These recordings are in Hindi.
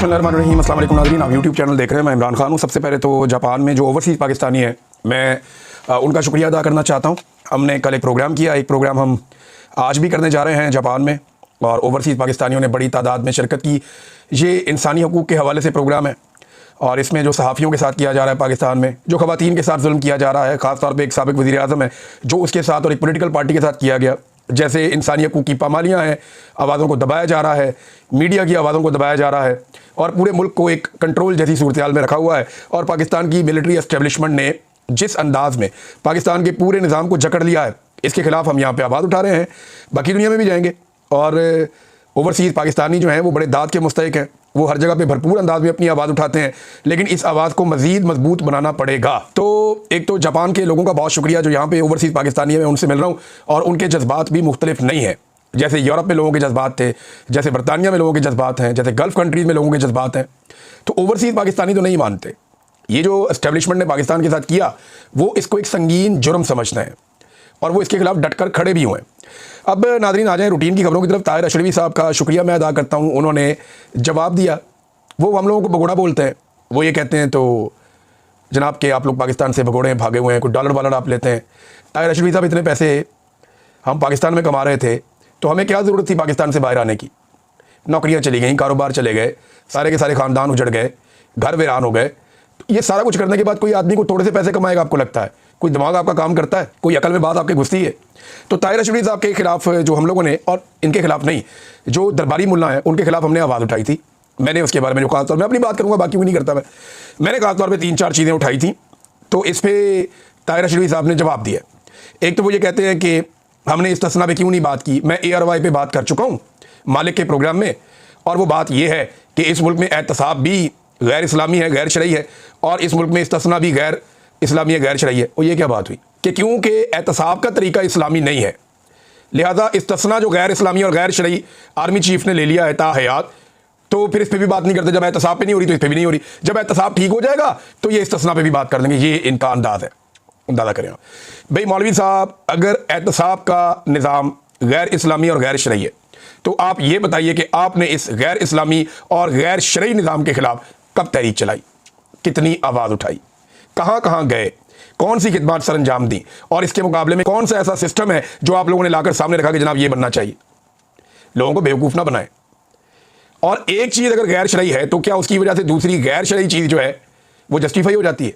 बिस्मिल्लाहिर्रहमानिर्रहीम। अस्सलाम वालेकुम नाज़रीन, आप यूट्यूब चैनल देख रहे हैं। मैं इमरान खान हूँ। सबसे पहले तो जापान में जो ओवरसीज़ पाकिस्तानी है, मैं उनका शुक्रिया अदा करना चाहता हूँ। हमने कल एक प्रोग्राम किया, एक प्रोग्राम हम आज भी करने जा रहे हैं जापान में, और ओवरसीज़ पाकिस्तानियों ने बड़ी तादाद में शिरकत की। ये इंसानी हकूक़ के हवाले से प्रोग्राम है, और इसमें जो सहाफ़ियों के साथ किया जा रहा है पाकिस्तान में, जो ख़वातीन के साथ जुल्म किया जा रहा है, ख़ासतौर पर एक साबिक़ वज़ीर-ए-आज़म है जो उसके साथ और एक पॉलिटिकल पार्टी के साथ किया गया, जैसे इंसानी हकूक़ की पामालियाँ हैं, आवाज़ों को दबाया जा रहा है, मीडिया की आवाज़ों को दबाया जा रहा है, और पूरे मुल्क को एक कंट्रोल जैसी सूरत-ए-हाल में रखा हुआ है। और पाकिस्तान की मिलिट्री एस्टेब्लिशमेंट ने जिस अंदाज़ में पाकिस्तान के पूरे निज़ाम को जकड़ लिया है, इसके ख़िलाफ़ हम यहाँ पे आवाज़ उठा रहे हैं। बाकी दुनिया में भी जाएंगे, और ओवरसीज़ पाकिस्तानी जो हैं वो बड़े दाद के मुस्तहिक हैं। वो हर जगह पे भरपूर अंदाज में अपनी आवाज़ उठाते हैं, लेकिन इस आवाज़ को मज़ीद मजबूत बनाना पड़ेगा। तो एक तो जापान के लोगों का बहुत शुक्रिया जो यहाँ पे ओवरसीज़ पाकिस्तानी है, मैं उनसे मिल रहा हूँ, और उनके जज्बात भी मुख्तलिफ नहीं है। जैसे यूरोप में लोगों के जज्बात थे, जैसे बरतानिया में लोगों के जज्बात हैं, जैसे गल्फ़ कंट्रीज़ में लोगों के जज्बात हैं, तो ओवरसीज़ पाकिस्तानी तो नहीं मानते। ये जो एस्टेब्लिशमेंट ने पाकिस्तान के साथ किया, वो इसको एक संगीन जुर्म समझते हैं, और वो इसके खिलाफ डटकर खड़े भी हुए हैं। अब नाज़रीन आ जाएं रूटीन की खबरों की तरफ। ताहिर अशरफी साहब का शुक्रिया मैं अदा करता हूँ, उन्होंने जवाब दिया। वो हम लोगों को भगोड़ा बोलते हैं, वो ये कहते हैं तो जनाब के आप लोग पाकिस्तान से भगोड़े भागे हुए हैं, कुछ डॉलर वालर आप लेते हैं। ताहिर अशरफी साहब, इतने पैसे हम पाकिस्तान में कमा रहे थे, तो हमें क्या ज़रूरत थी पाकिस्तान से बाहर आने की? नौकरियाँ चली गई, कारोबार चले गए, सारे के सारे ख़ानदान उजड़ गए, घर वीरान हो गए। ये सारा कुछ करने के बाद कोई आदमी को थोड़े से पैसे कमाएगा, आपको लगता है? कोई दिमाग आपका काम करता है? कोई अकल में बात आपके घुसती है? तो ताहिर अशरफी साहब के खिलाफ जो हम लोगों ने, और इनके खिलाफ नहीं, जो दरबारी मुल्ला हैं उनके खिलाफ हमने आवाज़ उठाई थी। मैंने उसके बारे में जो खासतौर मैं अपनी बात करूँगा, बाकी कोई नहीं करता। मैंने खासतौर पर 3-4 चीज़ें उठाई थी, तो इस पर ताहिर अशरफी साहब ने जवाब दिया। एक तो वो ये कहते हैं कि हमने इस्तिस्ना पे क्यों नहीं बात की। मैं ARY पे बात कर चुका हूँ मालिक के प्रोग्राम में, और वो बात ये है कि इस मुल्क में एहतसाब भी गैर इस्लामी है, गैर शरई है, और इस मुल्क में इस्तिस्ना भी गैर इस्लामी है, गैर शरई है। और ये क्या बात हुई कि क्योंकि एहतसाब का तरीका इस्लामी नहीं है, लिहाजा इस्तिस्ना जो गैर इस्लामी और गैर शरई आर्मी चीफ ने ले लिया है ताहयात, तो फिर इस पर भी बात नहीं करते। जब एहतसाब पे नहीं हो रही तो इस पर भी नहीं हो रही, जब एहतसाब ठीक हो जाएगा तो ये इस्तिस्ना पे भी बात कर देंगे। ये इनका अंदाज़ है, अंदाज़ा करें भाई। मौलवी साहब, अगर एहतसाब का निज़ाम गैर इस्लामी और गैर शरई है, तो आप ये बताइए कि आपने इस गैर इस्लामी और गैर शरई निज़ाम के ख़िलाफ़ कब तहरीक चलाई, कितनी आवाज़ उठाई, कहाँ कहाँ गए, कौन सी खिदमत सर अंजाम दी, और इसके मुकाबले में कौन सा ऐसा सिस्टम है जो आप लोगों ने लाकर सामने रखा कि जनाब ये बनना चाहिए? लोगों को बेवकूफ़ ना बनाए। और एक चीज़ अगर गैर शरई है, तो क्या उसकी वजह से दूसरी गैर शरई चीज़ जो है वो जस्टिफाई हो जाती है?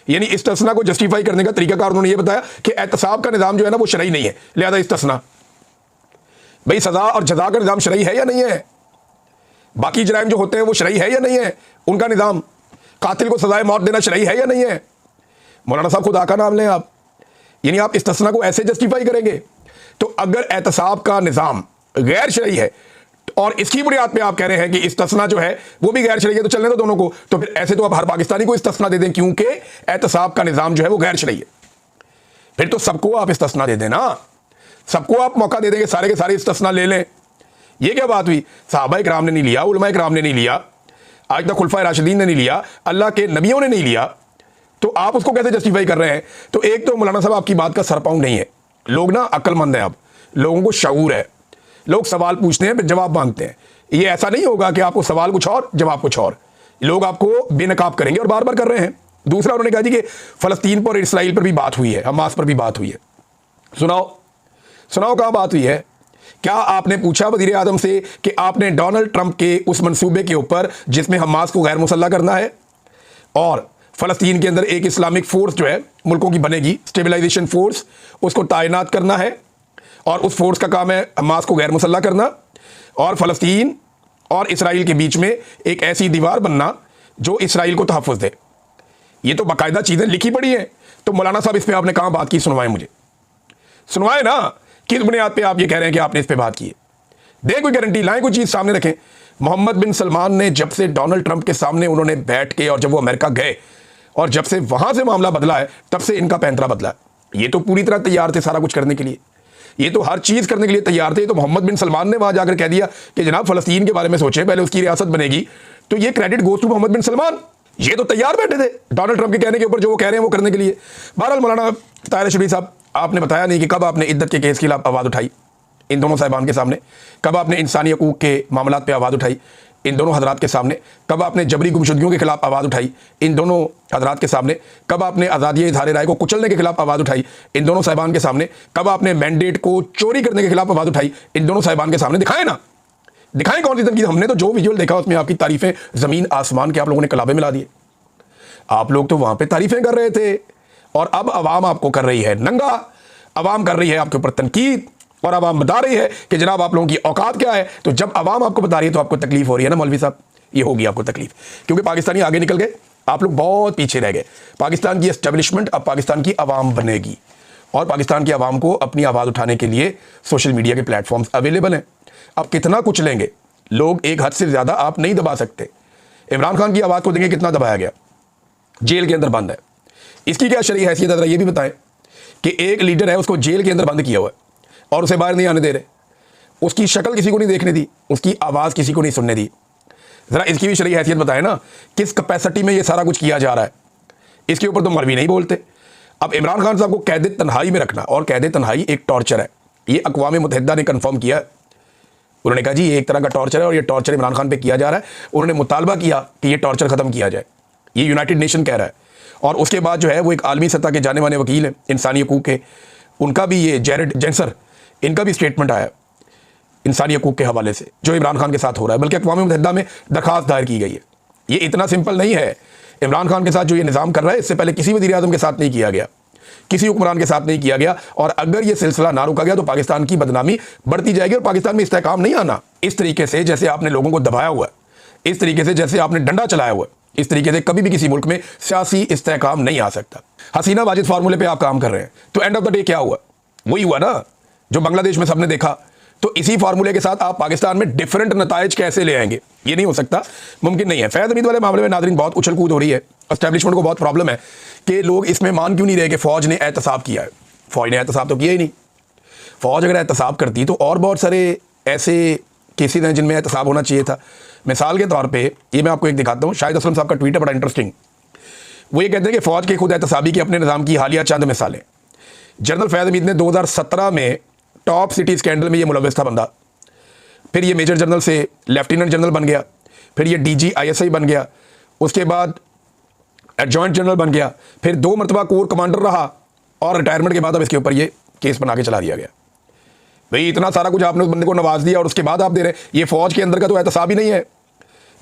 यानी इस्तिस्ना को जस्टिफाई करने का तरीकाकार उन्होंने ये बताया कि एहतसाब का निज़ाम जो है ना वो शरई नहीं है, लिहाजा इस्तिस्ना। भाई सज़ा और जज़ा का निज़ाम शरई है या नहीं है? बाकी जराइम जो होते हैं वो शरई है या नहीं है? उनका निज़ाम, कातिल को सज़ाए मौत देना शरई है या नहीं है? मौलाना साहब खुदा का नाम लें आप, यानी आप इस्तिस्ना को ऐसे जस्टिफाई करेंगे? तो अगर एहतसाब का निज़ाम गैर शरई है और इसकी बुनियाद पे आप कह रहे हैं कि इस्तिस्ना जो है वो भी गैर शरई है, तो चलने दो दोनों को। तो फिर ऐसे तो आप हर पाकिस्तानी को इस्तिस्ना दे दें, क्योंकि एहतसाब का निज़ाम जो है वो गैर शरई है। फिर तो सबको आप इस्तिस्ना दे दें ना, सबको आप मौका दे देंगे, सारे के सारे इस्तिस्ना ले लें। ये क्या बात हुई? सहाबा इकराम ने नहीं लिया, उलमा इकराम ने नहीं लिया, आज तक खुलफाए राशिदीन ने नहीं लिया, अल्लाह के नबियों ने नहीं लिया, तो आप उसको कैसे जस्टिफाई कर रहे हैं? तो एक तो मौलाना साहब आपकी बात का सरपाऊ नहीं है। लोग ना अक्लमंद हैं, आप लोगों को शऊर है। लोग सवाल पूछते हैं फिर जवाब मांगते हैं। ये ऐसा नहीं होगा कि आपको सवाल कुछ और जवाब कुछ और, लोग आपको बेनकाब करेंगे, और बार बार कर रहे हैं। दूसरा, उन्होंने कहा जी कि फ़लस्तीन पर, इसराइल पर भी बात हुई है, हमास पर भी बात हुई है। सुनाओ सुनाओ कहाँ बात हुई है? क्या आपने पूछा वज़ीर आज़म से कि आपने डोनाल्ड ट्रंप के उस मंसूबे के ऊपर जिसमें हमास को गैर मुसल्लह करना है, और फ़लस्तीन के अंदर एक इस्लामिक फ़ोर्स जो है मुल्कों की बनेगी, स्टेबलाइजेशन फ़ोर्स, उसको तैनात करना है, और उस फोर्स का काम है हमास को गैर मुसल्लह करना, और फ़लस्तीन और इसराइल के बीच में एक ऐसी दीवार बनना जो इसराइल को तहफ़्फ़ुज़ दे। ये तो बाकायदा चीज़ें लिखी पड़ी हैं। तो मौलाना साहब, इस पर आपने कहाँ बात की? सुनवाएं, मुझे सुनवाएं ना। किस बुनियाद पे आप ये कह रहे हैं कि आपने इस पर बात की है? दें कोई गारंटी, लाएं कोई चीज़ सामने रखें। मोहम्मद बिन सलमान ने जब से डोनाल्ड ट्रंप के सामने उन्होंने बैठ के, और जब वो अमेरिका गए और जब से वहाँ से मामला बदला है, तब से इनका पैंतरा बदला है। ये तो पूरी तरह तैयार थे सारा कुछ करने के लिए, ये तो हर चीज़ करने के लिए तैयार थे। तो मोहम्मद बिन सलमान ने वहाँ जाकर कह दिया कि जनाब फ़लस्तीन के बारे में सोचें, पहले उसकी रियासत बनेगी, तो ये क्रेडिट गोज़ टू मोहम्मद बिन सलमान। ये तो तैयार बैठे थे डोनाल्ड ट्रंप के कहने के ऊपर, जो वो कह रहे हैं वो करने के लिए। बहरहाल मौलाना ताहिर अशरफी साहब, आपने बताया नहीं कि कब आपने इद्दत के केस के खिलाफ आवाज़ उठाई इन दोनों साहिबान के सामने, कब आपने इंसानी हकूक़ के मामलात पे आवाज़ उठाई। इन दोनों हजरात के सामने? कब आपने जबरी गुमशुदगियों के खिलाफ आवाज़ उठाई? इन दोनों हजरात के सामने। कब आपने आज़ादी इज़हार राय को कुचलने के खिलाफ आवाज़ उठाई? इन दोनों साहिबान के सामने। कब आपने मैंडेट को चोरी करने के खिलाफ आवाज़ उठाई? इन दोनों साहिबान के सामने। दिखाएं ना, दिखाएं कौन सी तनकीद। हमने तो जो विजुअल देखा उसमें आपकी तारीफें ज़मीन आसमान के आप लोगों ने कलाबे मिला दिए। आप लोग तो वहां पे तारीफें कर रहे थे और अब अवाम आपको कर रही है नंगा। अवाम कर रही है आपके ऊपर तनकीद और अवाम बता रही है कि जनाब आप लोगों की औकात क्या है। तो जब अवाम आपको बता रही है तो आपको तकलीफ हो रही है ना मौलवी साहब, ये होगी आपको तकलीफ, क्योंकि पाकिस्तानी आगे निकल गए, आप लोग बहुत पीछे रह गए। पाकिस्तान की एस्टेब्लिशमेंट अब पाकिस्तान की अवाम बनेगी और पाकिस्तान की अवाम को अपनी आवाज़ उठाने के लिए सोशल मीडिया के प्लेटफॉर्म्स अवेलेबल हैं। अब कितना कुछ लेंगे लोग, एक हद से ज़्यादा आप नहीं दबा सकते। इमरान खान की आवाज़ को देंगे कितना दबाया गया, जेल के अंदर बंद है। इसकी क्या शरई हैसियत है, ये भी बताएं कि एक लीडर है उसको जेल के अंदर बंद किया हुआ है और उसे बाहर नहीं आने दे रहे, उसकी शक्ल किसी को नहीं देखने दी, उसकी आवाज़ किसी को नहीं सुनने दी। ज़रा इसकी भी शरई हैसियत बताएं ना, किस कैपेसिटी में ये सारा कुछ किया जा रहा है। इसके ऊपर तो मौलवी नहीं बोलते। अब इमरान खान साहब को कैद तन्हाई में रखना, और कैद तन्हाई एक टॉर्चर है, ये अक़वाम मुत्तहिदा ने कन्फर्म किया है। उन्होंने कहा जी ये एक तरह का टॉर्चर है और ये टॉर्चर इमरान खान पे किया जा रहा है। उन्होंने मुतालबा किया कि ये टॉर्चर ख़त्म किया जाए, ये यूनाइटेड नेशन कह रहा है। और उसके बाद जो है वो एक आलमी सतह के जाने माने वकील हैं इंसानी हकूक़ के, उनका भी ये जेरेड जेंसर, इनका भी स्टेटमेंट आया इंसानी हकूक़ के हवाले से जो इमरान खान के साथ हो रहा है, बल्कि अक़वाम मुत्तहिदा में दरख्वास्त दायर की गई है। ये इतना सिंपल नहीं है। इमरान खान के साथ जो ये निज़ाम कर रहा है इससे पहले किसी वज़ीर आज़म के साथ नहीं किया गया, किसी हुक्मरान के साथ नहीं किया गया। और अगर ये सिलसिला ना रुका गया तो पाकिस्तान की बदनामी बढ़ती जाएगी और पाकिस्तान में इस्तेहकाम नहीं आना। इस तरीके से जैसे आपने लोगों को दबाया हुआ है, इस तरीके से जैसे आपने डंडा चलाया हुआ है, इस तरीके से कभी भी किसी मुल्क में सियासी इस्तेहकाम नहीं आ सकता। हसीना वाजिद फार्मूले पे आप काम कर रहे हैं, तो एंड ऑफ द डे क्या हुआ? वही हुआ ना जो बांग्लादेश में सबने देखा। तो इसी फार्मूले के साथ आप पाकिस्तान में डिफरेंट नताइज कैसे ले आएंगे? ये नहीं हो सकता, मुमकिन नहीं है। फैज़ हमीद वाले मामले में नाज़रीन बहुत उछल कूद हो रही है, एस्टैब्लिशमेंट को बहुत प्रॉब्लम है कि लोग इसमें मान क्यों नहीं रहे कि फ़ौज ने एहतसाब किया है। फ़ौज ने एहतसाब तो किया ही नहीं। फ़ौज अगर एहतसाब करती तो और बहुत सारे ऐसे केसेज हैं जिनमें एहतसाब होना चाहिए था। मिसाल के तौर पे ये मैं आपको एक दिखाता हूँ, शाहिद असलम साहब का ट्वीट है बड़ा इंटरेस्टिंग। वो ये कहते हैं कि फ़ौज के खुद एहतसाबी की अपने निज़ाम की हालिया चंद मिसालें। जनरल फैज़ हमीद ने 2017 में टॉप सिटी स्कैंडल में ये मुलव्वस था बंदा, फिर ये मेजर जनरल से लेफ्टिनेंट जनरल बन गया, फिर ये DG/ISI बन गया, उसके बाद एडजॉइंट जनरल बन गया, फिर 2 मरतबा कोर कमांडर रहा और रिटायरमेंट के बाद अब इसके ऊपर ये केस बना के चला दिया गया। भाई इतना सारा कुछ आपने उस बंदे को नवाज दिया और उसके बाद आप दे रहे हैं। ये फ़ौज के अंदर का तो एहतसाब ही नहीं है।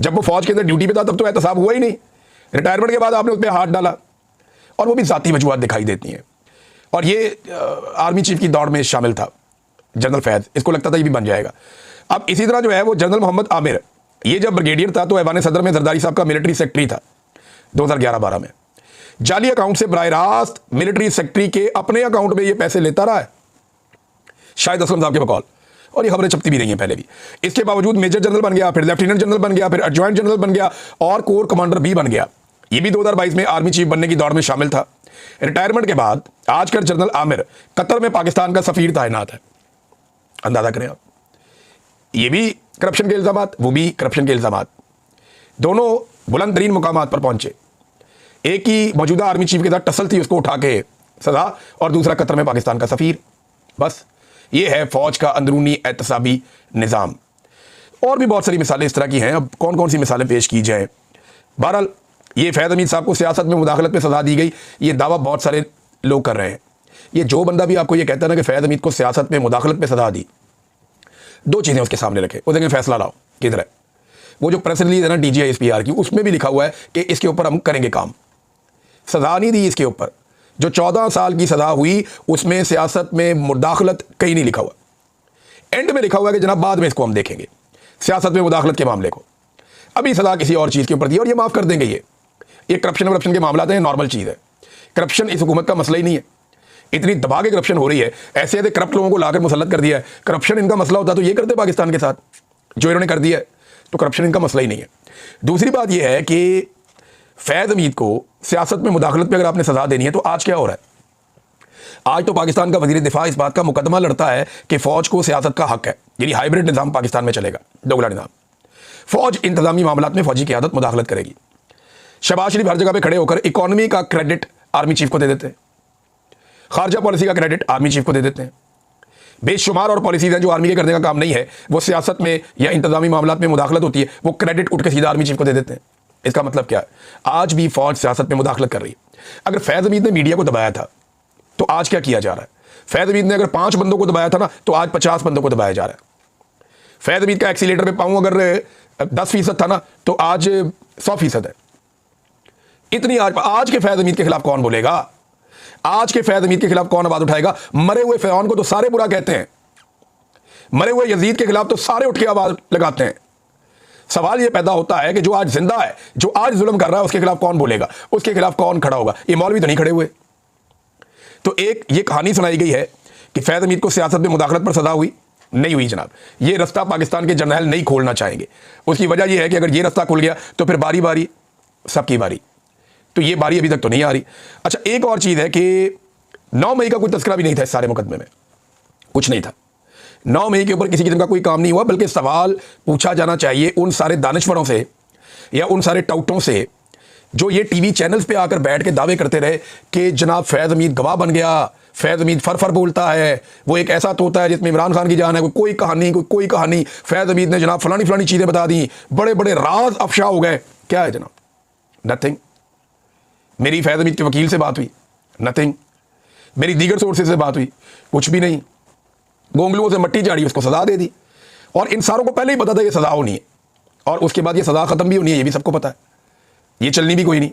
जब वो फ़ौज के अंदर ड्यूटी पे था तब तो एहतसाब हुआ ही नहीं, रिटायरमेंट के बाद आपने उस पर हाथ डाला, और वो भी ज़ाती वजूहात दिखाई देती हैं। और ये आर्मी चीफ की दौड़ में शामिल था जनरल फैज़, इसको लगता था ये भी बन जाएगा। अब इसी तरह जो है वो जनरल मोहम्मद आमिर, ये जब ब्रिगेडियर था तो ऐवान सदर में जरदारी साहब का मिलिट्री सेक्रेटरी था 2011-12 में। जाली अकाउंट से बराह रास्त मिलिट्री सेक्रेटरी के अपने अकाउंट में ये पैसे लेता रहा है शाहिद असलम साहब के बकौल, और ये खबरें छपती भी रही हैं पहले भी। इसके बावजूद मेजर जनरल बन गया, फिर लेफ्टिनेंट जनरल बन गया, फिर एडजॉइंट जनरल बन गया और कोर कमांडर भी बन गया। ये भी 2022 में आर्मी चीफ बनने की दौड़ में शामिल था। रिटायरमेंट के बाद आजकल जनरल आमिर कतर में पाकिस्तान का सफीर तैनात है। अंदाजा करें आप, ये भी करप्शन के इल्जामात, वो भी करप्शन के इल्जामात, दोनों बुलंद तरीन मुकामात पर पहुंचे। एक ही मौजूदा आर्मी चीफ के साथ टसल थी, उसको उठा के सजा, और दूसरा कतर में पाकिस्तान का सफीर। बस ये है फौज का अंदरूनी एहतसाबी निज़ाम। और भी बहुत सारी मिसालें इस तरह की हैं, अब कौन कौन सी मिसालें पेश की जाएँ। बहरहाल ये फैज़ हमीद साहब को सियासत में मुदाखलत पे सजा दी गई, ये दावा बहुत सारे लोग कर रहे हैं। ये जो बंदा भी आपको ये कहता है ना कि फैज़ हमीद को सियासत में मुदाखलत पे सजा दी, 2 चीज़ें उसके सामने रखे, वो देखें फैसला लाओ किधर है। वो जो प्रेस रिलीज है ना DG/ISPR की, उसमें भी लिखा हुआ है कि इसके ऊपर हम करेंगे काम। सजा नहीं दी इसके ऊपर, जो 14 साल की सजा हुई उसमें सियासत में मुदाखलत कहीं नहीं लिखा हुआ। एंड में लिखा हुआ है कि जनाब बाद में इसको हम देखेंगे, सियासत में मुदाखलत के मामले को। अभी सजा किसी और चीज़ के ऊपर दी और ये माफ़ कर देंगे। ये करप्शन के मामला है, नॉर्मल चीज़ है। करप्शन इस हुकूमत का मसला ही नहीं है। इतनी दबा के करप्शन हो रही है, ऐसे ऐसे करप्ट लोगों को लाकर मुसल्लत कर दिया है। करप्शन इनका मसला होता तो ये करते पाकिस्तान के साथ, जो इन्होंने कर दिया है। तो करप्शन इनका मसला ही नहीं है। दूसरी बात यह है कि फैज़ हमीद को सियासत में मुदाखलत पे अगर आपने सजा देनी है तो आज क्या हो रहा है? आज तो पाकिस्तान का वज़ीर दिफा इस बात का मुकदमा लड़ता है कि फ़ौज को सियासत का हक है, यानी हाइब्रिड निज़ाम पाकिस्तान में चलेगा, दोगला निज़ाम। फ़ौज इंतजामी मामलात में फ़ौजी क़यादत मुदाखलत करेगी। शहबाज शरीफ हर जगह पे खड़े होकर इकॉनमी का क्रेडिट आर्मी चीफ को दे देते हैं, खारजा पॉलिसी का क्रेडिट आर्मी चीफ को दे देते हैं। बेशुमार और पॉलिसीज हैं जो आर्मी के करने का काम नहीं है, वो सियासत में या इंतजामी मामलात में मुदाखलत होती है, वो क्रेडिट उठ के सीधा आर्मी चीफ को दे देते हैं। इसका मतलब क्या है? आज भी फौज सियासत में मुदाखलत कर रही है। अगर फैज़ हमीद ने मीडिया को दबाया था तो आज क्या किया जा रहा है? फैज़ हमीद ने अगर 5 बंदों को दबाया था ना, तो आज 50 बंदों को दबाया जा रहा है। फैज़ हमीद का एक्सीलेटर पे पाऊं अगर 10% था ना, तो आज 100% है। इतनी आज के फैज़ हमीद के खिलाफ कौन बोलेगा? आज के फैज़ हमीद के खिलाफ कौन आवाज उठाएगा? मरे हुए फ़िरौन को तो सारे बुरा कहते हैं, मरे हुए यजीद के खिलाफ तो सारे उठ के आवाज लगाते हैं। सवाल यह पैदा होता है कि जो आज जिंदा है, जो आज जुल्म कर रहा है, उसके खिलाफ कौन बोलेगा? उसके खिलाफ कौन खड़ा होगा? ये मौलवी तो नहीं खड़े हुए। तो एक ये कहानी सुनाई गई है कि फैज़ हमीद को सियासत में मुदाखलत पर सजा हुई, नहीं हुई जनाब। ये रास्ता पाकिस्तान के जर्नैल नहीं खोलना चाहेंगे। उसकी वजह यह है कि अगर ये रास्ता खुल गया तो फिर बारी बारी सबकी बारी, तो ये बारी अभी तक तो नहीं आ रही। अच्छा, एक और चीज़ है कि 9 मई का कोई तस्करा भी नहीं था इस सारे मुकदमे में, कुछ नहीं था। 9 मई के ऊपर किसी किस्म का कोई काम नहीं हुआ, बल्कि सवाल पूछा जाना चाहिए उन सारे दानिश्वरों से या उन सारे टाउटों से जो ये टीवी चैनल्स पे आकर बैठ के दावे करते रहे कि जनाब फैज़ हमीद गवाह बन गया, फैज़ हमीद फर बोलता है, वो एक ऐसा तोता है जिसमें इमरान खान की जान है, कोई कोई कहानी, फैज़ हमीद ने जनाब फलानी चीज़ें बता दी, बड़े बड़े राज अफशा हो गए। क्या है जनाब? नथिंग। मेरी फैज़ हमीद के वकील से बात हुई, नथिंग। मेरी दीगर सोर्सेज से बात हुई, कुछ भी नहीं। गोंगलुओं से मट्टी झाड़ी, उसको सजा दे दी, और इन सारों को पहले ही पता था ये सजा होनी है, और उसके बाद ये सजा खत्म भी होनी है, ये भी सबको पता है। ये चलनी भी कोई नहीं।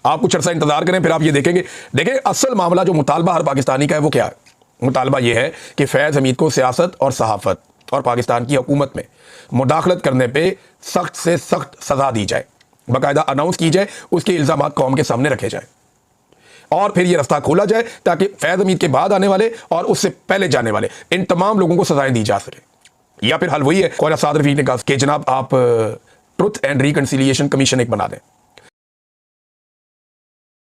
आप कुछ अर्सा इंतजार करें, फिर आप ये देखेंगे। देखें, असल मामला जो मुतालबा हर पाकिस्तानी का है वो क्या है? मुतालबा ये है कि फैज़ हमीद को सियासत और सहाफ़त और पाकिस्तान की हुकूमत में मुदाखलत करने पर सख्त से सख्त सजा दी जाए, बाकायदा अनाउंस की जाए, उसके इल्ज़ामात कौम के सामने रखे जाए, और फिर ये रास्ता खोला जाए ताकि फैज़ हमीद के बाद आने वाले और उससे पहले जाने वाले इन तमाम लोगों को सजाएं दी जा सके। या फिर हल वही है, ख्वाजा साद रफ़ीक ने कहा कि जनाब आप ट्रुथ एंड रिकन्सिलिएशन कमीशन एक बना दें।